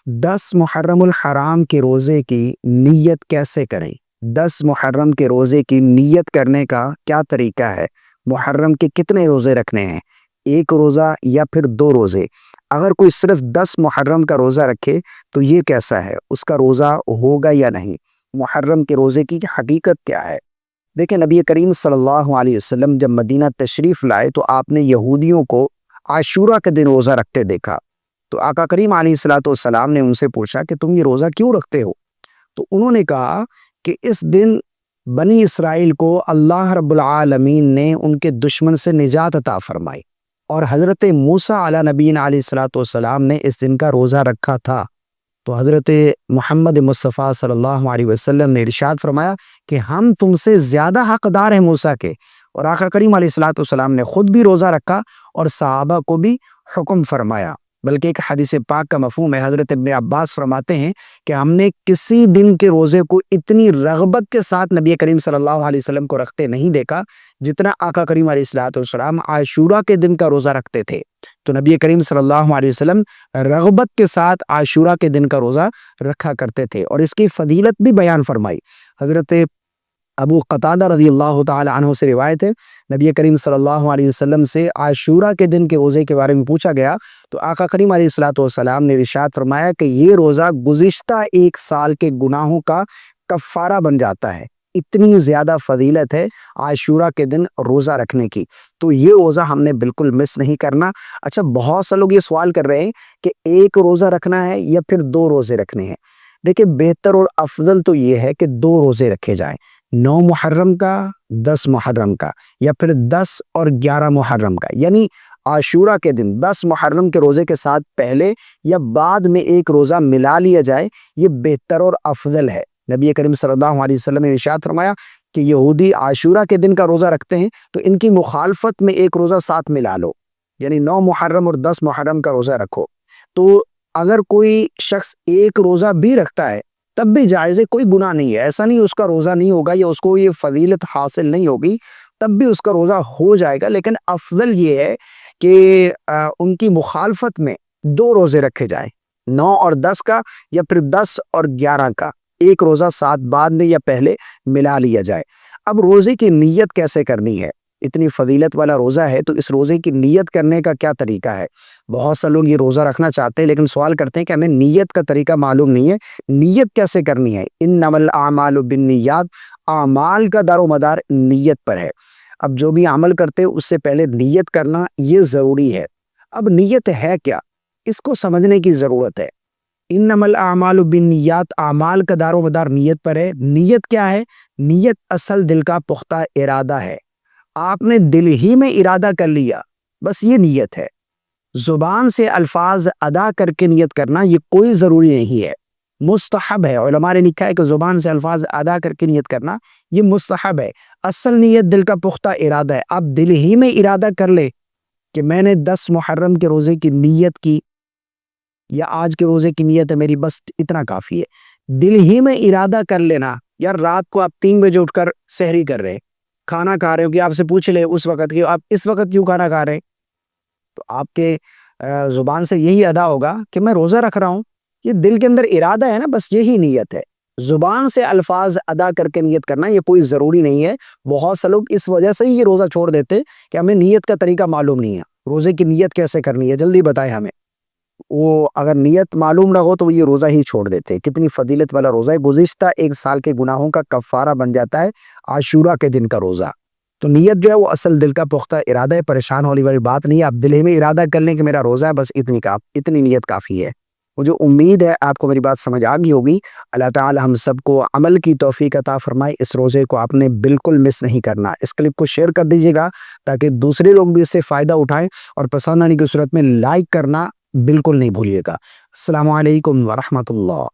10 محرم الحرام کے روزے کی نیت کیسے کریں؟ 10 محرم کے روزے کی نیت کرنے کا کیا طریقہ ہے؟ محرم کے کتنے روزے رکھنے ہیں؟ ایک روزہ یا پھر 2 روزے؟ اگر کوئی صرف 10 محرم کا روزہ رکھے تو یہ کیسا ہے؟ اس کا روزہ ہوگا یا نہیں؟ محرم کے روزے کی حقیقت کیا ہے؟ دیکھیں، نبی کریم صلی اللہ علیہ وسلم جب مدینہ تشریف لائے تو آپ نے یہودیوں کو عاشورہ کے دن روزہ رکھتے دیکھا۔ تو آقا کریم علیہ الصلوۃ والسلام نے ان سے پوچھا کہ تم یہ روزہ کیوں رکھتے ہو؟ تو انہوں نے کہا کہ اس دن بنی اسرائیل کو اللہ رب العالمین نے ان کے دشمن سے نجات عطا فرمائی، اور حضرت موسیٰ علیہ نبینا علیہ الصلوۃ والسلام نے اس دن کا روزہ رکھا تھا۔ تو حضرت محمد مصطفیٰ صلی اللہ علیہ وسلم نے ارشاد فرمایا کہ ہم تم سے زیادہ حقدار ہیں موسیٰ کے، اور آقا کریم علیہ الصلوۃ والسلام نے خود بھی روزہ رکھا اور صحابہ کو بھی حکم فرمایا۔ بلکہ ایک حدیث پاک کا مفہوم ہے، حضرت ابن عباس فرماتے ہیں کہ ہم نے کسی دن کے روزے کو اتنی رغبت کے ساتھ نبی کریم صلی اللہ علیہ وسلم کو رکھتے نہیں دیکھا جتنا آقا کریم علیہ الصلوۃ والسلام عاشورہ کے دن کا روزہ رکھتے تھے۔ تو نبی کریم صلی اللہ علیہ وسلم رغبت کے ساتھ عاشورہ کے دن کا روزہ رکھا کرتے تھے، اور اس کی فضیلت بھی بیان فرمائی۔ حضرت ابو قتادہ رضی اللہ تعالی عنہ سے روایت ہے، نبی کریم صلی اللہ علیہ وسلم سے عاشورہ کے دن کے روزے کے بارے میں پوچھا گیا تو آقا کریم علیہ الصلوۃ والسلام نے ارشاد فرمایا کہ یہ روزہ گزشتہ 1 سال کے گناہوں کا کفارہ بن جاتا ہے۔ اتنی زیادہ فضیلت ہے عاشورہ کے دن روزہ رکھنے کی، تو یہ روزہ ہم نے بالکل مس نہیں کرنا۔ اچھا، بہت سے لوگ یہ سوال کر رہے ہیں کہ 1 روزہ رکھنا ہے یا پھر 2 روزے رکھنے ہیں۔ دیکھیں، بہتر اور افضل تو یہ ہے کہ 2 روزے رکھے جائیں، 9 محرم کا، 10 محرم کا، یا پھر 10 اور 11 محرم کا، یعنی عاشورہ کے دن 10 محرم کے روزے کے ساتھ پہلے یا بعد میں 1 روزہ ملا لیا جائے، یہ بہتر اور افضل ہے۔ نبی کریم صلی اللہ علیہ وسلم نے ارشاد فرمایا کہ یہودی عاشورہ کے دن کا روزہ رکھتے ہیں تو ان کی مخالفت میں 1 روزہ ساتھ ملا لو، یعنی 9 محرم اور 10 محرم کا روزہ رکھو۔ تو اگر کوئی شخص 1 روزہ بھی رکھتا ہے تب بھی جائز ہے، کوئی گناہ نہیں ہے، ایسا نہیں اس کا روزہ نہیں ہوگا یا اس کو یہ فضیلت حاصل نہیں ہوگی، تب بھی اس کا روزہ ہو جائے گا، لیکن افضل یہ ہے کہ ان کی مخالفت میں 2 روزے رکھے جائیں، 9 اور 10 کا، یا پھر 10 اور 11 کا، 1 روزہ ساتھ بعد میں یا پہلے ملا لیا جائے۔ اب روزے کی نیت کیسے کرنی ہے؟ اتنی فضیلت والا روزہ ہے تو اس روزے کی نیت کرنے کا کیا طریقہ ہے؟ بہت سے لوگ یہ روزہ رکھنا چاہتے ہیں لیکن سوال کرتے ہیں کہ ہمیں نیت کا طریقہ معلوم نہیں ہے، نیت کیسے کرنی ہے؟ انما الاعمال بالنیات، اعمال کا دار و مدار نیت پر ہے۔ اب جو بھی عمل کرتے اس سے پہلے نیت کرنا یہ ضروری ہے۔ اب نیت ہے کیا، اس کو سمجھنے کی ضرورت ہے۔ انما الاعمال بالنیات، اعمال کا دار و مدار نیت پر ہے۔ نیت کیا ہے؟ نیت اصل دل کا پختہ ارادہ ہے، آپ نے دل ہی میں ارادہ کر لیا، بس یہ نیت ہے۔ زبان سے الفاظ ادا کر کے نیت کرنا یہ کوئی ضروری نہیں ہے، مستحب ہے۔ علماء نے لکھا ہے کہ زبان سے الفاظ ادا کر کے نیت کرنا یہ مستحب ہے، اصل نیت دل کا پختہ ارادہ ہے۔ آپ دل ہی میں ارادہ کر لے کہ میں نے 10 محرم کے روزے کی نیت کی، یا آج کے روزے کی نیت ہے میری، بس اتنا کافی ہے۔ دل ہی میں ارادہ کر لینا۔ یار رات کو آپ 3 بجے اٹھ کر سحری کر رہے، کھانا کھا رہے ہو، کہ آپ سے پوچھ لے اس وقت کہ آپ اس وقت کیوں کھانا کھا رہے، تو آپ کے زبان سے یہی ادا ہوگا کہ میں روزہ رکھ رہا ہوں، یہ دل کے اندر ارادہ ہے نا، بس یہی نیت ہے۔ زبان سے الفاظ ادا کر کے نیت کرنا یہ کوئی ضروری نہیں ہے۔ بہت سے لوگ اس وجہ سے ہی یہ روزہ چھوڑ دیتے کہ ہمیں نیت کا طریقہ معلوم نہیں ہے، روزے کی نیت کیسے کرنی ہے جلدی بتائیں ہمیں۔ وہ اگر نیت معلوم نہ ہو تو وہ یہ روزہ ہی چھوڑ دیتے۔ کتنی فضیلت والا روزہ ہے، گزشتہ 1 سال کے گناہوں کا کفارہ بن جاتا ہے عاشورہ کے دن کا روزہ۔ تو نیت جو ہے وہ اصل دل کا پختہ ارادہ ہے، پریشان ہونے والی بات نہیں ہے۔ آپ دل میں ارادہ کر لیں کہ میرا روزہ ہے، بس اتنی نیت کافی ہے۔ مجھے امید ہے آپ کو میری بات سمجھ آ گئی ہوگی۔ اللہ تعالی ہم سب کو عمل کی توفیق عطا فرمائے۔ اس روزے کو آپ نے بالکل مس نہیں کرنا۔ اس کلپ کو شیئر کر دیجیے گا تاکہ دوسرے لوگ بھی اس سے فائدہ اٹھائیں، اور پسند آنے کی صورت میں لائک کرنا بالکل نہیں بھولیے گا۔ السلام علیکم ورحمۃ اللہ۔